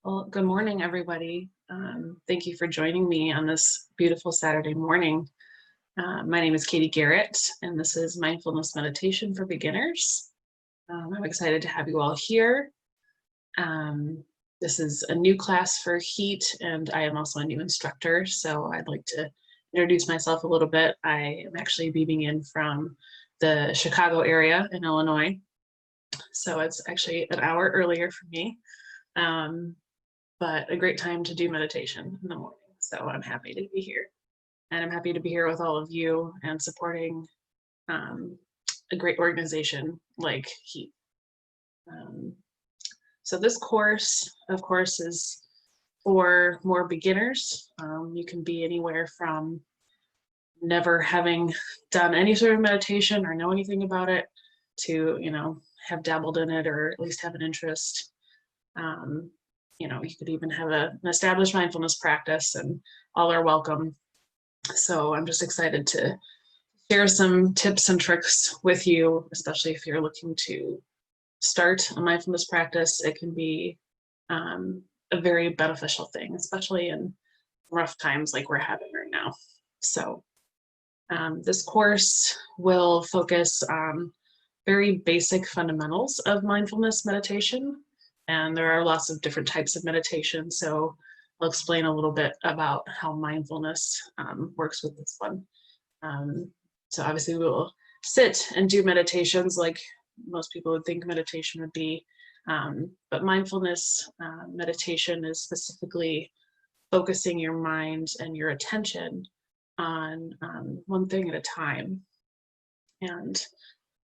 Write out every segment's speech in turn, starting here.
Well, good morning, everybody. Thank you for joining me on this beautiful Saturday morning. My name is Katie Garrett, and this is Mindfulness Meditation for Beginners. I'm excited to have you all here. This is a new class for H.E.A.T, and I am also a new instructor, so I'd like to introduce myself a little bit. I am actually beaming in from the Chicago area in Illinois, so it's actually an hour earlier for me. But a great time to do meditation in the morning. So I'm happy to be here. And I'm happy to be here with all of you and supporting a great organization like H.E.A.T. So this course, of course, is for more beginners. You can be anywhere from never having done any sort of meditation or know anything about it to, have dabbled in it or at least have an interest. You could even have an established mindfulness practice, and all are welcome. So I'm just excited to share some tips and tricks with you, especially if you're looking to start a mindfulness practice. It can be a very beneficial thing, especially in rough times like we're having right now. So this course will focus on very basic fundamentals of mindfulness meditation. And there are lots of different types of meditation. So I'll explain a little bit about how mindfulness works with this one. So obviously we will sit and do meditations like most people would think meditation would be. But mindfulness meditation is specifically focusing your mind and your attention on one thing at a time. And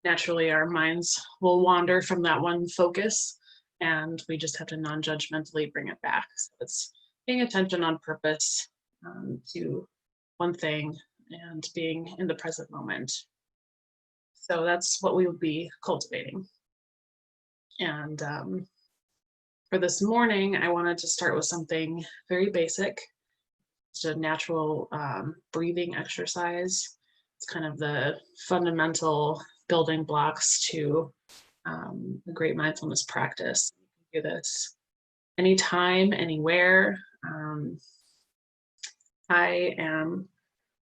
naturally our minds will wander from that one focus, and we just have to non-judgmentally bring it back. So it's paying attention on purpose to one thing and being in the present moment. So that's what we will be cultivating. And for this morning, I wanted to start with something very basic. It's a natural breathing exercise. It's kind of the fundamental building blocks to a great mindfulness practice. You can do this anytime, anywhere. I am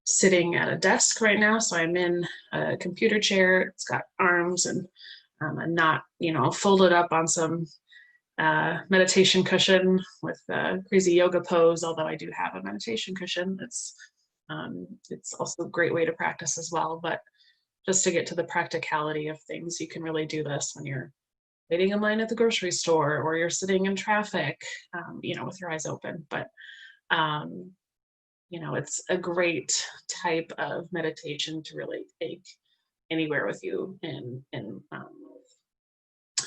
sitting at a desk right now, so I'm in a computer chair. It's got arms, and I'm not, folded up on some meditation cushion with a crazy yoga pose, although I do have a meditation cushion. It's also a great way to practice as well, but just to get to the practicality of things, you can really do this when you're waiting in line at the grocery store or you're sitting in traffic, with your eyes open. But, it's a great type of meditation to really take anywhere with you.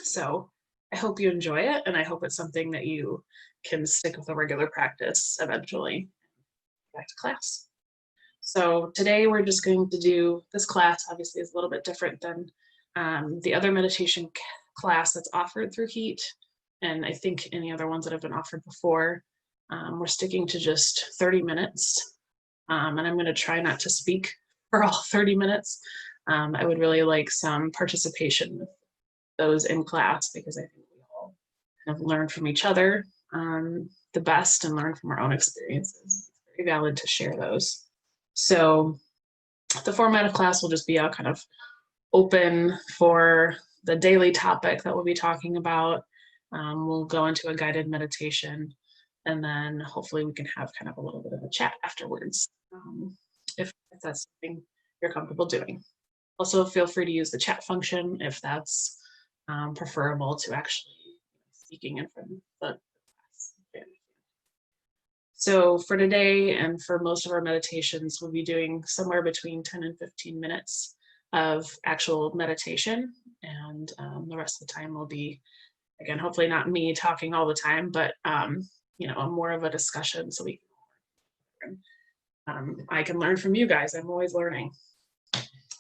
So I hope you enjoy it, and I hope it's something that you can stick with a regular practice eventually. Back to class. So today we're just going to do, this class obviously is a little bit different than the other meditation class that's offered through H.E.A.T, and I think any other ones that have been offered before. We're sticking to just 30 minutes, and I'm going to try not to speak for all 30 minutes. I would really like some participation with those in class, because I think we all kind of learn from each other the best and learn from our own experiences. It's very valid to share those. So the format of class will just be a kind of open for the daily topic that we'll be talking about. We'll go into a guided meditation, and then hopefully we can have kind of a little bit of a chat afterwards, if that's something you're comfortable doing. Also, feel free to use the chat function if that's preferable to actually speaking in front of the class. So for today and for most of our meditations, we'll be doing somewhere between 10 and 15 minutes of actual meditation. And the rest of the time will be, again, hopefully not me talking all the time, but more of a discussion, so we can I can learn from you guys. I'm always learning.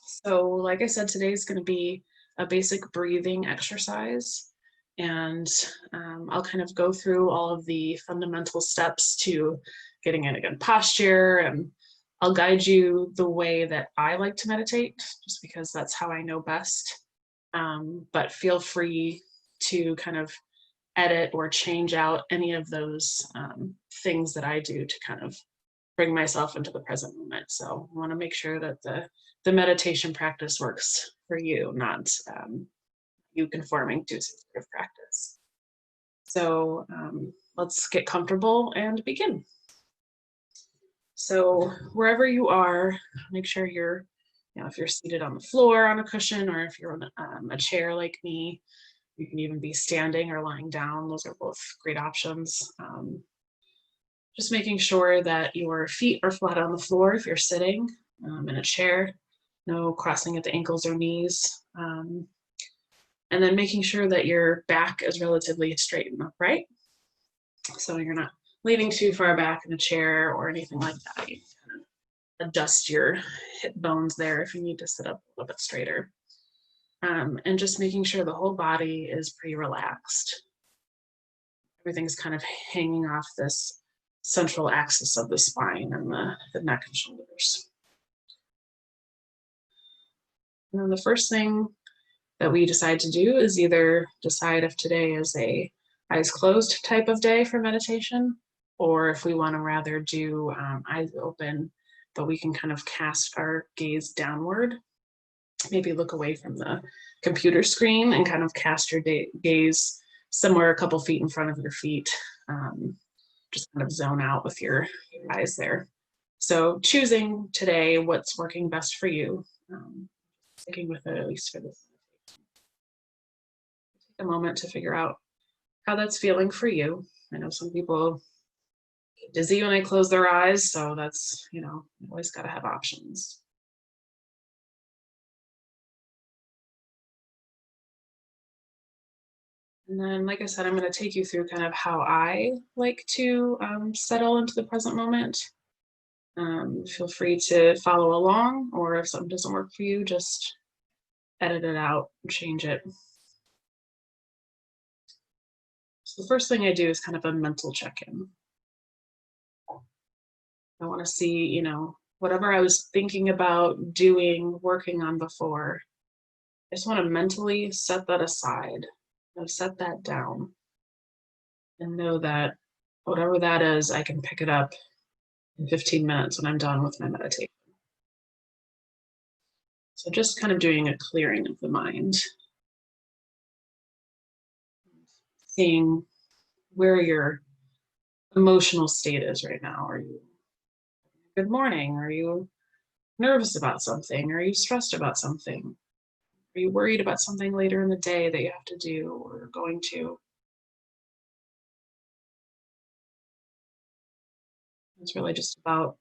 So like I said, today is going to be a basic breathing exercise. And I'll kind of go through all of the fundamental steps to getting in a good posture, and I'll guide you the way that I like to meditate, just because that's how I know best. But feel free to kind of edit or change out any of those things that I do to kind of bring myself into the present moment. So I want to make sure that the meditation practice works for you, not you conforming to some sort of practice. So let's get comfortable and begin. So wherever you are, make sure you're, if you're seated on the floor on a cushion, or if you're on a chair like me, you can even be standing or lying down. Those are both great options. Just making sure that your feet are flat on the floor if you're sitting in a chair, no crossing at the ankles or knees. And then making sure that your back is relatively straight and upright. So you're not leaning too far back in a chair or anything like that. You can kind of adjust your hip bones there if you need to sit up a little bit straighter. And just making sure the whole body is pretty relaxed. Everything's kind of hanging off this central axis of the spine and the neck and shoulders. And then the first thing that we decide to do is either decide if today is a eyes closed type of day for meditation, or if we want to rather do eyes open, but we can kind of cast our gaze downward. Maybe look away from the computer screen and kind of cast your gaze somewhere a couple feet in front of your feet. Just kind of zone out with your eyes there. So choosing today what's working best for you, sticking with it at least for this. Take a moment to figure out how that's feeling for you. I know some people get dizzy when they close their eyes, so that's, always got to have options. And then, like I said, I'm going to take you through kind of how I like to settle into the present moment. Feel free to follow along, or if something doesn't work for you, just edit it out and change it. So the first thing I do is kind of a mental check-in. I want to see, whatever I was thinking about doing, working on before, I just want to mentally set that aside, set that down, and know that whatever that is, I can pick it up in 15 minutes when I'm done with my meditation. So just kind of doing a clearing of the mind, seeing where your emotional state is right now. Are you good morning? Are you nervous about something? Are you stressed about something? Are you worried about something later in the day that you have to do or going to? It's really just about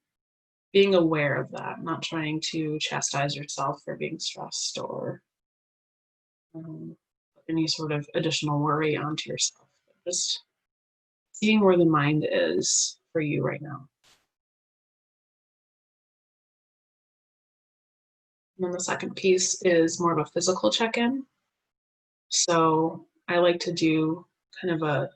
being aware of that, not trying to chastise yourself for being stressed or any sort of additional worry onto yourself. Just seeing where the mind is for you right now. And then the second piece is more of a physical check-in. So I like to do kind of a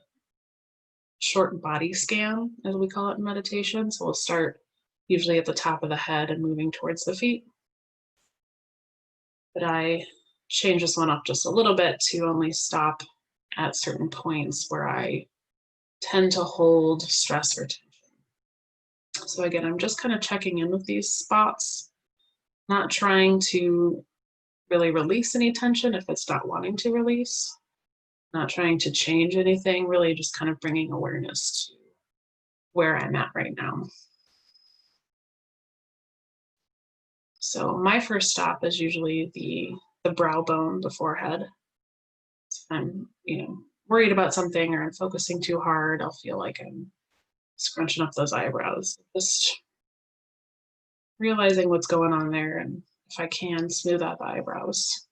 short body scan, as we call it in meditation. So we'll start usually at the top of the head and moving towards the feet. But I change this one up just a little bit to only stop at certain points where I tend to hold stress or tension. So again, I'm just kind of checking in with these spots, not trying to really release any tension if it's not wanting to release, not trying to change anything, really just kind of bringing awareness to where I'm at right now. So my first stop is usually the brow bone, the forehead. If I'm, worried about something or I'm focusing too hard, I'll feel like I'm scrunching up those eyebrows. Just realizing what's going on there, and if I can, smooth out the eyebrows.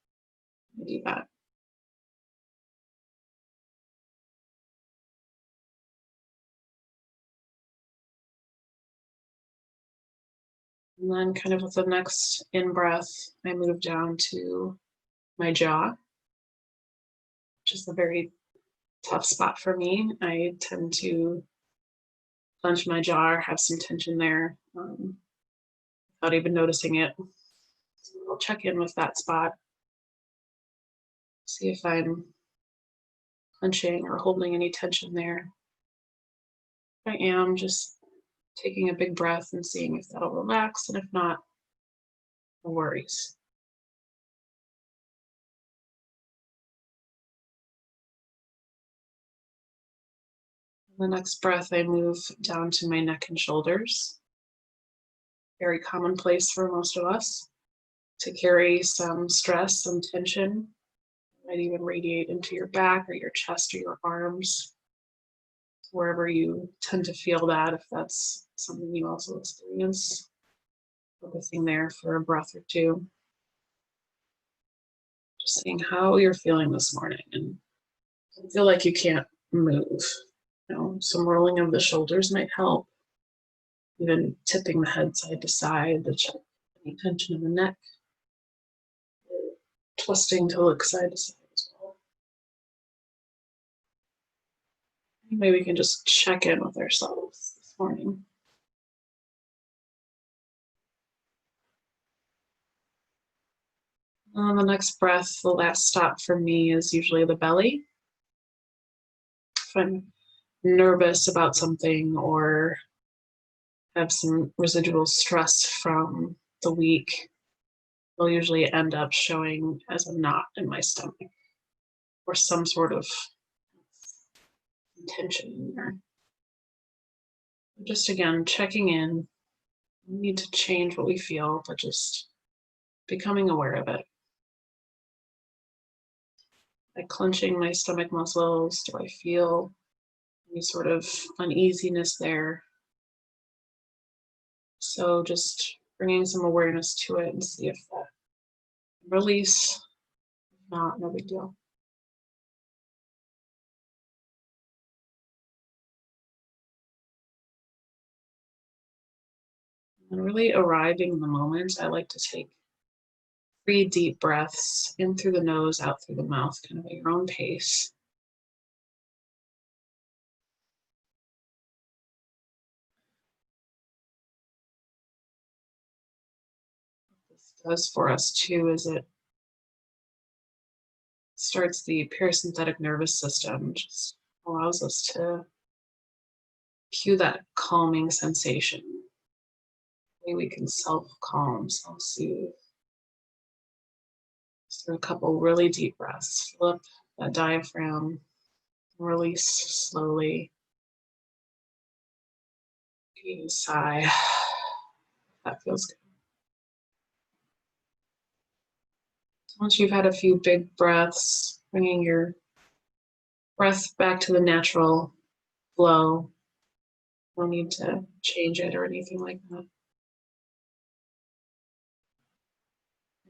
I do that. And then kind of with the next in-breath, I move down to my jaw, which is a very tough spot for me. I tend to clench my jaw or have some tension there without even noticing it. So I'll check in with that spot, see if I'm clenching or holding any tension there. If I am, just taking a big breath and seeing if that'll relax, and if not, no worries. The next breath, I move down to my neck and shoulders. Very commonplace for most of us to carry some stress, some tension. It might even radiate into your back or your chest or your arms, wherever you tend to feel that, if that's something you also experience. Focusing there for a breath or two. Just seeing how you're feeling this morning, and feel like you can't move. Some rolling of the shoulders might help. Even tipping the head side to side to check any tension in the neck. Twisting to look side to side as well. Maybe we can just check in with ourselves this morning. On the next breath, the last stop for me is usually the belly. If I'm nervous about something or have some residual stress from the week, will usually end up showing as a knot in my stomach or some sort of tension in there. Just again, checking in. We need to change what we feel, but just becoming aware of it. By clenching my stomach muscles, do I feel any sort of uneasiness there? So just bringing some awareness to it and see if that release. If not, no big deal. And really arriving in the moment, I like to take 3 deep breaths in through the nose, out through the mouth, kind of at your own pace. What this does for us too is it starts the parasympathetic nervous system, just allows us to cue that calming sensation. Maybe we can self-calm, self-soothe. So a couple really deep breaths. Fill up that diaphragm, release slowly. Sigh. That feels good. Once you've had a few big breaths, bringing your breath back to the natural flow. No need to change it or anything like that.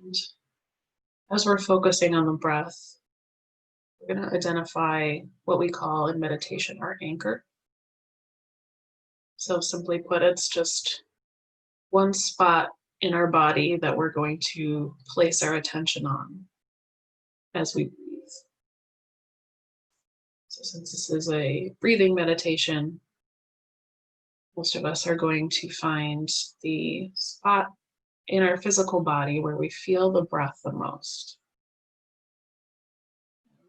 And as we're focusing on the breath, we're going to identify what we call in meditation our anchor. So simply put, it's just one spot in our body that we're going to place our attention on as we breathe. So since this is a breathing meditation, most of us are going to find the spot in our physical body where we feel the breath the most.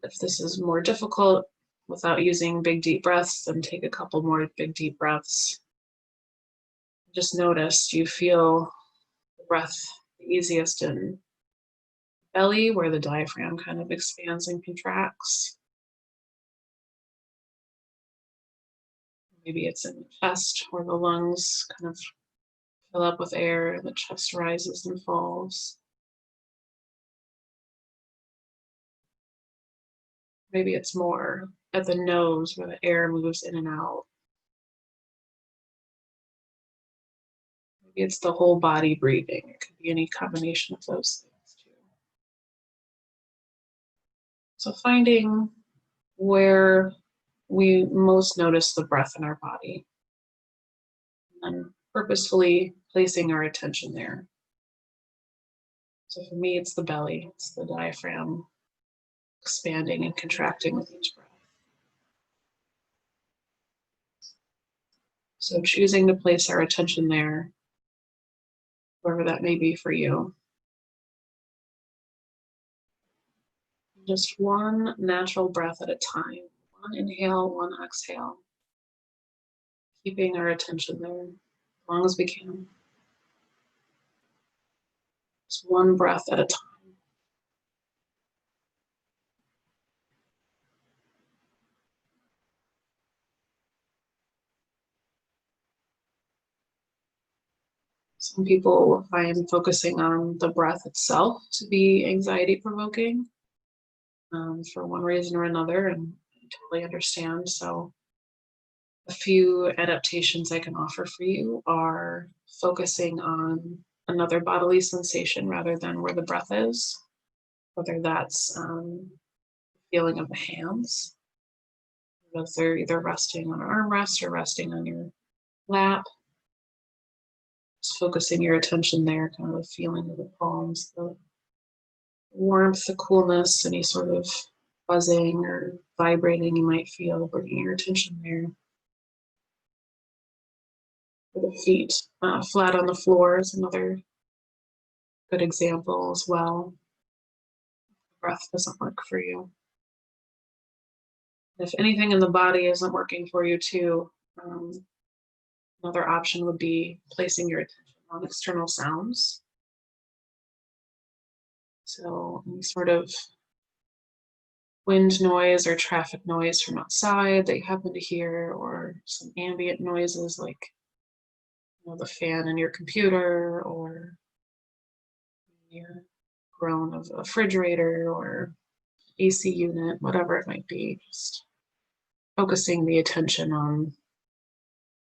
If this is more difficult without using big deep breaths, then take a couple more big deep breaths. Just notice, do you feel the breath the easiest in belly, where the diaphragm kind of expands and contracts? Maybe it's in the chest, where the lungs kind of fill up with air and the chest rises and falls. Maybe it's more at the nose, where the air moves in and out. Maybe it's the whole body breathing. It could be any combination of those things too. So finding where we most notice the breath in our body and purposefully placing our attention there. So for me, it's the belly, it's the diaphragm expanding and contracting with each breath. So choosing to place our attention there, wherever that may be for you. Just one natural breath at a time. One inhale, one exhale. Keeping our attention there as long as we can. Just one breath at a time. Some people find focusing on the breath itself to be anxiety provoking for one reason or another, and I totally understand. So, a few adaptations I can offer for you are focusing on another bodily sensation rather than where the breath is, whether that's feeling of the hands, whether they're either resting on an armrest or resting on your lap. Just focusing your attention there, kind of the feeling of the palms, the warmth, the coolness, any sort of buzzing or vibrating you might feel, bringing your attention there. For the feet flat on the floor is another good example as well. Breath doesn't work for you. If anything in the body isn't working for you too, another option would be placing your attention on external sounds. So any sort of wind noise or traffic noise from outside that you happen to hear, or some ambient noises like the fan in your computer or your groan of a refrigerator or AC unit, whatever it might be. Just focusing the attention on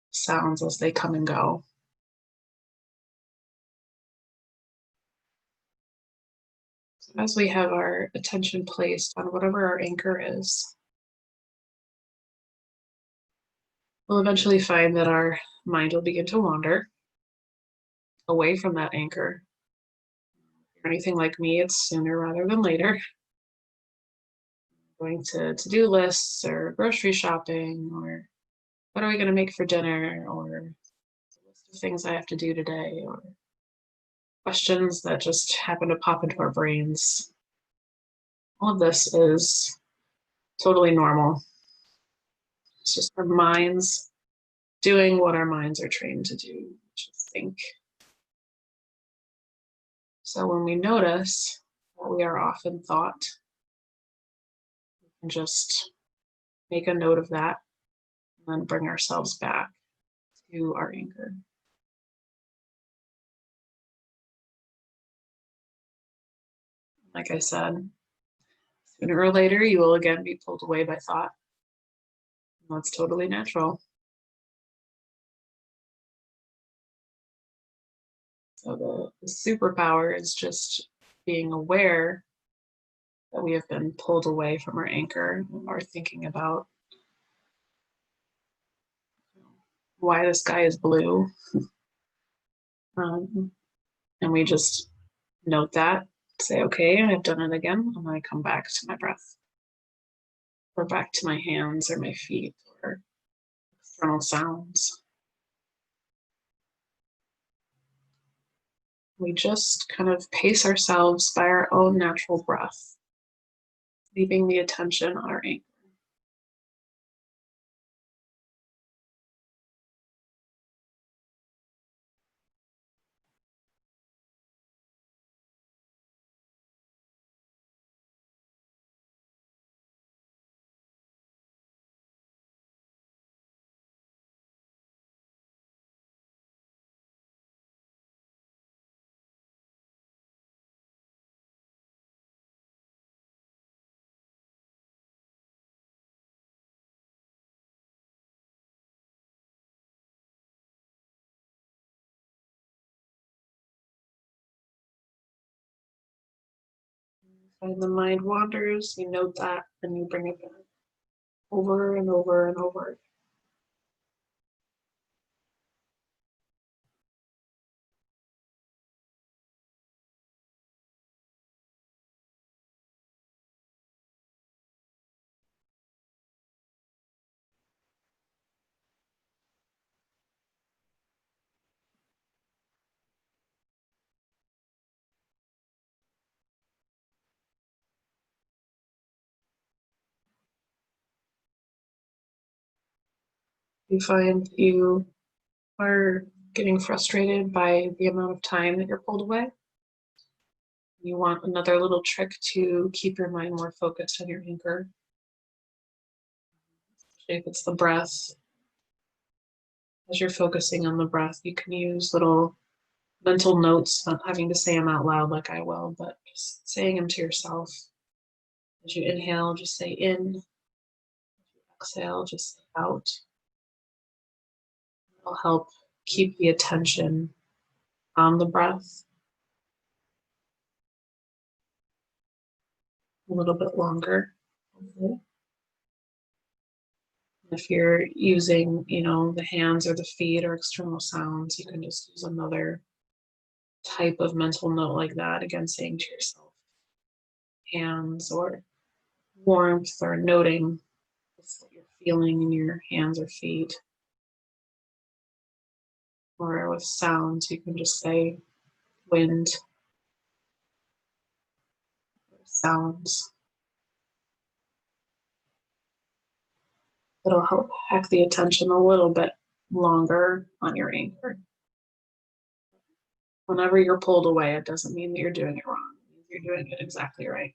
sounds as they come and go. So as we have our attention placed on whatever our anchor is, we'll eventually find that our mind will begin to wander away from that anchor. If you're anything like me, it's sooner rather than later. Going to-do lists or grocery shopping, or what are we going to make for dinner, or a list of things I have to do today, or questions that just happen to pop into our brains. All of this is totally normal. It's just our minds doing what our minds are trained to do, which is think. So when we notice that we are often thought, we can just make a note of that and then bring ourselves back to our anchor. Like I said, sooner or later, you will again be pulled away by thought. And that's totally natural. So the superpower is just being aware that we have been pulled away from our anchor, or thinking about why the sky is blue. And we just note that, say, okay, I've done it again. And I come back to my breath, or back to my hands or my feet, or external sounds. We just kind of pace ourselves by our own natural breath, leaving the attention on our anchor. When the mind wanders, you note that and you bring it back over and over and over. You find that you are getting frustrated by the amount of time that you're pulled away. You want another little trick to keep your mind more focused on your anchor. If it's the breath, as you're focusing on the breath, you can use little mental notes, not having to say them out loud like I will, but just saying them to yourself. As you inhale, just say in. As you exhale, just say out. It'll help keep the attention on the breath a little bit longer. If you're using, the hands or the feet or external sounds, you can just use another type of mental note like that. Again, saying to yourself, hands or warmth, or noting what you're feeling in your hands or feet. Or with sounds, you can just say wind, sounds. It'll help hack the attention a little bit longer on your anchor. Whenever you're pulled away, it doesn't mean that you're doing it wrong. It means you're doing it exactly right.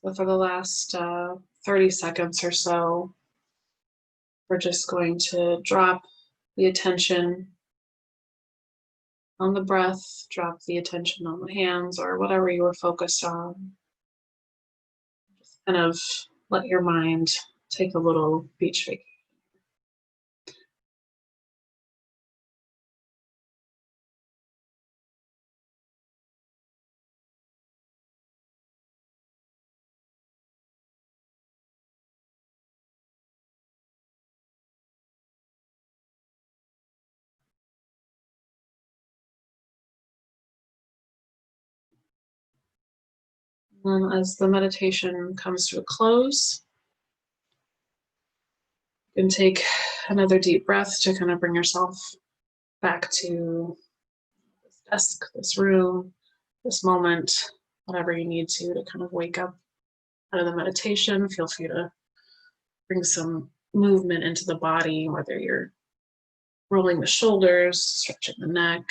So for the last 30 seconds or so, we're just going to drop the attention on the breath, drop the attention on the hands or whatever you were focused on. Just kind of let your mind take a little beach vacation. And as the meditation comes to a close, you can take another deep breath to kind of bring yourself back to this desk, this room, this moment, whatever you need to kind of wake up out of the meditation. Feel free to bring some movement into the body, whether you're rolling the shoulders, stretching the neck,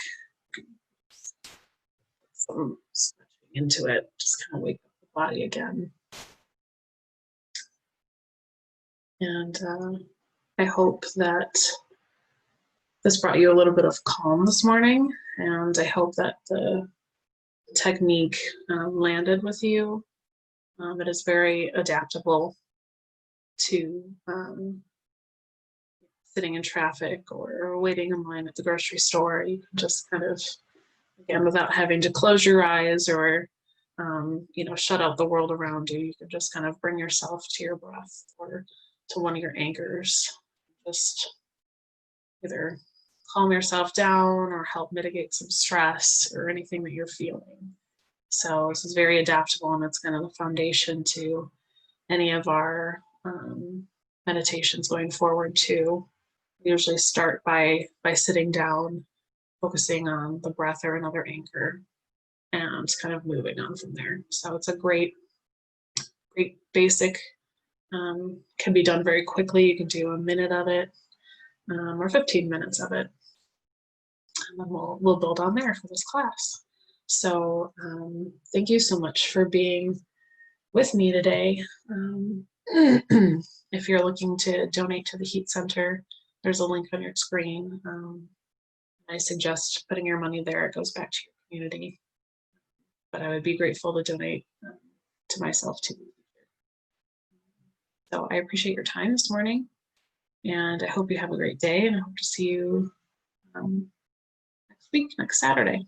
some stretching into it, just kind of wake up the body again. And I hope that this brought you a little bit of calm this morning, and I hope that the technique landed with you. It is very adaptable to sitting in traffic or waiting in line at the grocery store. You can just kind of, again, without having to close your eyes or shut out the world around you, you can just kind of bring yourself to your breath or to one of your anchors. Just either calm yourself down or help mitigate some stress or anything that you're feeling. So this is very adaptable, and it's kind of the foundation to any of our meditations going forward too. We usually start by sitting down, focusing on the breath or another anchor, and kind of moving on from there. So it's a great basic, can be done very quickly. You can do a minute of it or 15 minutes of it. And then we'll build on there for this class. So thank you so much for being with me today. If you're looking to donate to the H.E.A.T Center, there's a link on your screen. I suggest putting your money there. It goes back to your community. But I would be grateful to donate to myself too. So I appreciate your time this morning, and I hope you have a great day, and I hope to see you next week, next Saturday.